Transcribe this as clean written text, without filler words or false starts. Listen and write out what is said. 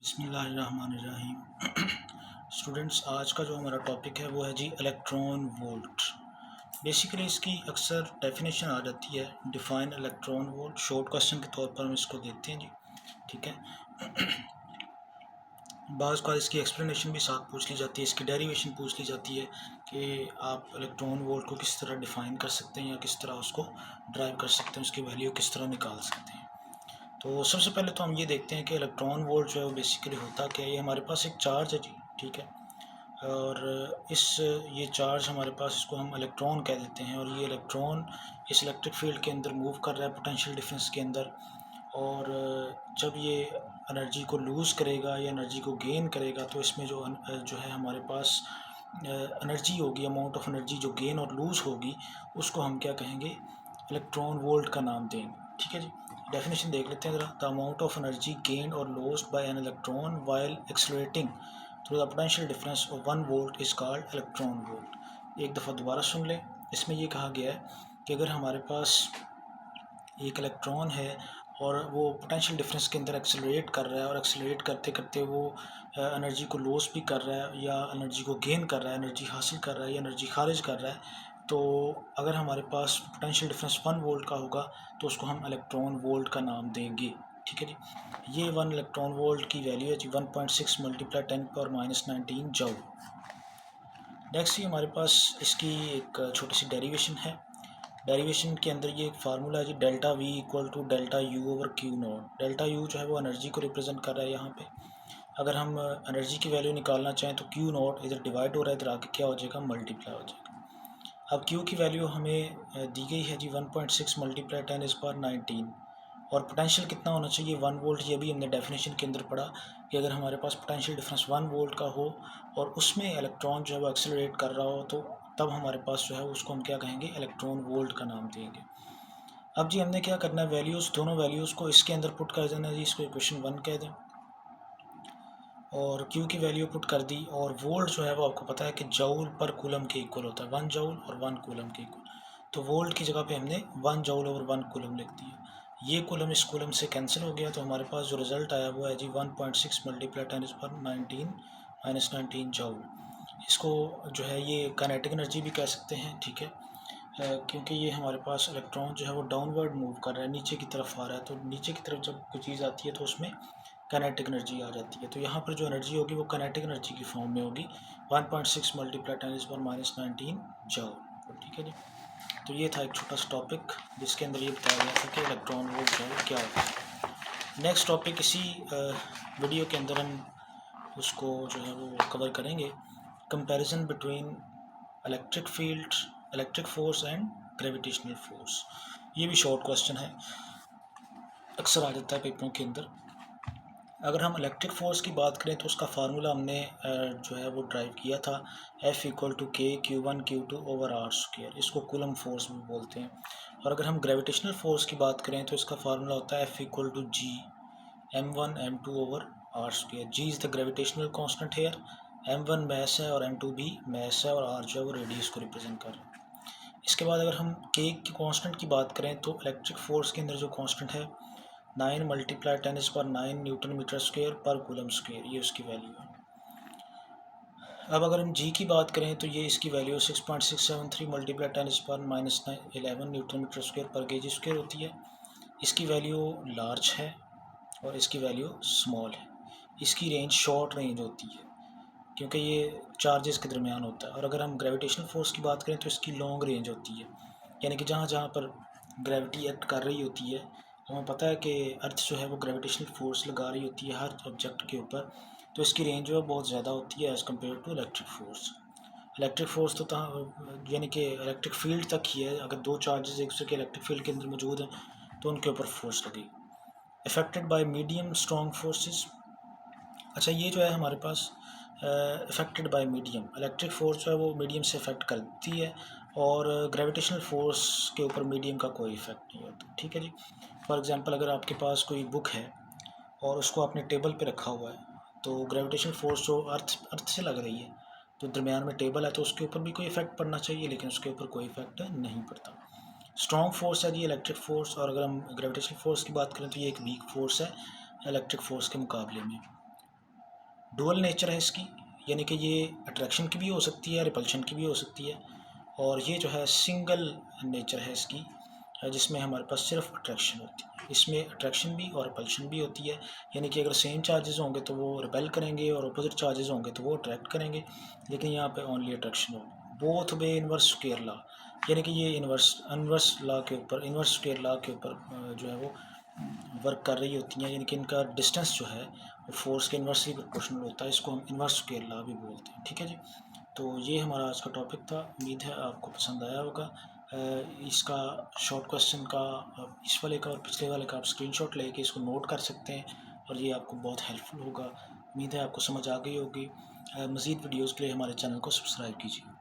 बिस्मिल्लाहिर्रहमानिर्रहीम। स्टूडेंट्स, आज का जो हमारा टॉपिक है वो है जी इलेक्ट्रॉन वोल्ट। बेसिकली इसकी अक्सर डेफिनेशन आ जाती है, define electron volt. Short question के तौर पर हम इसको देखते हैं जी, ठीक है। बाज़ का इसकी एक्सप्लेनेशन भी साथ पूछ ली जाती है, इसकी डेरिवेशन पूछ ली जाती है कि आप इलेक्ट्रॉन वोल्ट को किस तरह डिफ़ाइन कर सकते हैं या किस तरह उसको ड्राइव कर सकते हैं, उसकी वैल्यू किस तरह निकाल सकते हैं। तो सबसे पहले तो हम ये देखते हैं कि इलेक्ट्रॉन वोल्ट जो है वो बेसिकली होता क्या है। ये हमारे पास एक चार्ज है जी, ठीक है। और ये चार्ज हमारे पास, इसको हम इलेक्ट्रॉन कह देते हैं, और ये इलेक्ट्रॉन इस इलेक्ट्रिक फील्ड के अंदर मूव कर रहा है पोटेंशियल डिफरेंस के अंदर। और जब ये एनर्जी को लूज़ करेगा या एनर्जी को गेन करेगा तो इसमें जो है हमारे पास एनर्जी होगी, अमाउंट ऑफ एनर्जी जो गेन और लूज़ होगी, उसको हम क्या कहेंगे, इलेक्ट्रॉन वोल्ट का नाम देंगे, ठीक है जी। डेफिनेशन देख लेते हैं ज़रा। The amount of energy gain और lost by an electron while accelerating through the potential difference of 1 volt is called electron volt. एक दफ़ा दोबारा सुन लें। इसमें ये कहा गया है कि अगर हमारे पास एक इलेक्ट्रॉन है और वो पोटेंशियल डिफरेंस के अंदर एक्सेलरेट कर रहा है, और एक्सेलरेट करते करते वो एनर्जी को लॉस भी कर रहा है या एनर्जी को गेन कर रहा है, एनर्जी हासिल कर रहा है या एनर्जी खारिज कर रहा है, तो अगर हमारे पास पोटेंशियल डिफरेंस 1 वोल्ट का होगा तो उसको हम इलेक्ट्रॉन वोल्ट का नाम देंगे, ठीक है जी। ये 1 इलेक्ट्रॉन वोल्ट की वैल्यू है जी 1.6 मल्टीप्लाई 10⁻⁻19 जूल। नेक्स्ट ही हमारे पास इसकी एक छोटी सी डेरिवेशन है। डेरिवेशन के अंदर ये एक फार्मूला है जी, delta v equal to delta u over q naught. Delta u जो है वो एनर्जी को रिप्रेजेंट कर रहा है यहाँ पे। अगर हम एनर्जी की वैल्यू निकालना चाहें तो क्यू नॉट इधर डिवाइड हो रहा है, इधर आके क्या हो जाएगा, मल्टीप्लाई हो जाएगा। अब क्यू की वैल्यू हमें दी गई है जी 1.6 मल्टीप्लाई 10⁻⁹ और पोटेंशियल कितना होना चाहिए, 1 वोल्ट। ये भी हमने डेफिनेशन के अंदर पढ़ा कि अगर हमारे पास पोटेंशियल डिफरेंस 1 वोल्ट का हो और उसमें इलेक्ट्रॉन जो है वो एक्सेलरेट कर रहा हो, तो तब हमारे पास जो है उसको हम क्या कहेंगे, इलेक्ट्रॉन वोल्ट का नाम देंगे। अब जी हमने क्या करना है, वैल्यूज़, दोनों वैल्यूज़ को इसके अंदर पुट कर देना जी, इसको इक्वेशन 1 कह दें, और Q की वैल्यू पुट कर दी। और वोल्ट जो है वो आपको पता है कि जूल पर कूलम के इक्वल होता है, 1 जूल और 1 कूलम के इक्वल। तो वोल्ट की जगह पे हमने 1 जूल और 1 कूलम लिख दिया। ये कूलम इस कूलम से कैंसिल हो गया, तो हमारे पास जो रिजल्ट आया वो है जी 1.6 मल्टीप्लाई 10⁻⁹ जूल। इसको जो है ये काइनेटिक एनर्जी भी कह सकते हैं, ठीक है। क्योंकि ये हमारे पास इलेक्ट्रॉन जो है वो डाउनवर्ड मूव कर रहा है, नीचे की तरफ आ रहा है, तो नीचे की तरफ जब कोई चीज़ आती है तो उसमें काइनेटिक एनर्जी आ जाती है। तो यहाँ पर जो एनर्जी होगी वो काइनेटिक एनर्जी की फॉर्म में होगी, 1.6 मल्टीप्लाई 10⁻⁻19 जूल, ठीक है जी। तो ये था एक छोटा सा टॉपिक जिसके अंदर ये बताया गया था कि इलेक्ट्रॉन वोल्ट जो है क्या होता है। नेक्स्ट टॉपिक इसी वीडियो के अंदर हम उसको जो है वो कवर करेंगे, comparison between electric field, electric force and gravitational force. ये भी शॉर्ट क्वेश्चन है, अक्सर आ जाता है पेपरों के अंदर। अगर हम इलेक्ट्रिक फोर्स की बात करें तो उसका फार्मूला हमने जो है वो ड्राइव किया था, F equal to k Q1 Q2 over r square. इसको कूलम फोर्स भी बोलते हैं। और अगर हम ग्रेविटेशनल फोर्स की बात करें तो इसका फार्मूला होता है F equal to G M1 M2 over r square. G is the gravitational constant here, M1 mass है और M2 भी मैस है, और R जो है वो रेडियस को रिप्रेजेंट कर रहा है। इसके बाद अगर हम K की कांस्टेंट की बात करें तो इलेक्ट्रिक फोर्स के अंदर जो कांस्टेंट है 9 मल्टीप्लाई 10⁻⁹ न्यूटन मीटर स्क्वायर पर कूलम स्क्वायर, ये उसकी वैल्यू है। अब अगर हम जी की बात करें तो ये इसकी value 6.673 multiply 10⁻⁻11 newton metre square पर केजी स्क्वायर होती है। इसकी वैल्यू लार्ज है और इसकी वैल्यू स्मॉल है। इसकी रेंज शॉर्ट रेंज होती है क्योंकि ये चार्जेस के दरमियान होता है। और अगर हम ग्रेविटेशनल फोर्स की बात करें तो इसकी लॉन्ग रेंज होती है, यानी कि जहाँ जहाँ पर ग्रेविटी एक्ट कर रही होती है, हमें पता है कि अर्थ जो है वो ग्रेविटेशनल फोर्स लगा रही होती है हर ऑब्जेक्ट के ऊपर, तो इसकी रेंज जो है बहुत ज़्यादा होती है as compare to electric force. Electric force तो यानी कि इलेक्ट्रिक फील्ड तक ही है। अगर दो चार्जेस एक दूसरे के इलेक्ट्रिक फील्ड के अंदर मौजूद हैं तो उनके ऊपर फोर्स लगेगी। Affected by medium strong forces. अच्छा, ये जो है हमारे पास affected by medium, electric force जो है वो मीडियम से अफेक्ट करती है, और ग्रेविटेशनल फोर्स के ऊपर मीडियम का कोई इफेक्ट नहीं होता, ठीक है जी। फॉर एग्जांपल, अगर आपके पास कोई बुक है और उसको आपने टेबल पे रखा हुआ है, तो ग्रेविटेशनल फोर्स जो अर्थ से लग रही है, तो दरमियान में टेबल है, तो उसके ऊपर भी कोई इफेक्ट पड़ना चाहिए, लेकिन उसके ऊपर कोई इफेक्ट नहीं पड़ता। स्ट्रॉन्ग फोर्स है जी इलेक्ट्रिक फोर्स, और अगर हम ग्रेविटेशनल फोर्स की बात करें तो ये एक वीक फोर्स है इलेक्ट्रिक फोर्स के मुकाबले में। डुअल नेचर है इसकी, यानी कि ये अट्रैक्शन की भी हो सकती है, रिपल्शन की भी हो सकती है। और ये जो है सिंगल नेचर है इसकी, जिसमें हमारे पास सिर्फ अट्रैक्शन होती है। इसमें अट्रैक्शन भी और रिपल्शन भी होती है, यानी कि अगर सेम चार्जेस होंगे तो वो रिपेल करेंगे और अपोजिट चार्जेस होंगे तो वो अट्रैक्ट करेंगे, लेकिन यहाँ पे ओनली अट्रैक्शन हो। Both way inverse square law, यानी कि ये इनवर्स लॉ के ऊपर, इनवर्स स्क्वायर लॉ के ऊपर जो है वो वर्क कर रही होती हैं, यानी कि इनका डिस्टेंस जो है वो फोर्स के इन्वर्सली प्रोपोर्शनल होता है। इसको हम इनवर्स स्क्वायर लॉ भी बोलते हैं, ठीक है जी। तो ये हमारा आज का टॉपिक था, उम्मीद है आपको पसंद आया होगा। इसका शॉर्ट क्वेश्चन का, इस वाले का और पिछले वाले का आप स्क्रीनशॉट लेके इसको नोट कर सकते हैं और ये आपको बहुत हेल्पफुल होगा। उम्मीद है आपको समझ आ गई होगी। मज़ीद वीडियोज़ के लिए हमारे चैनल को सब्सक्राइब कीजिए।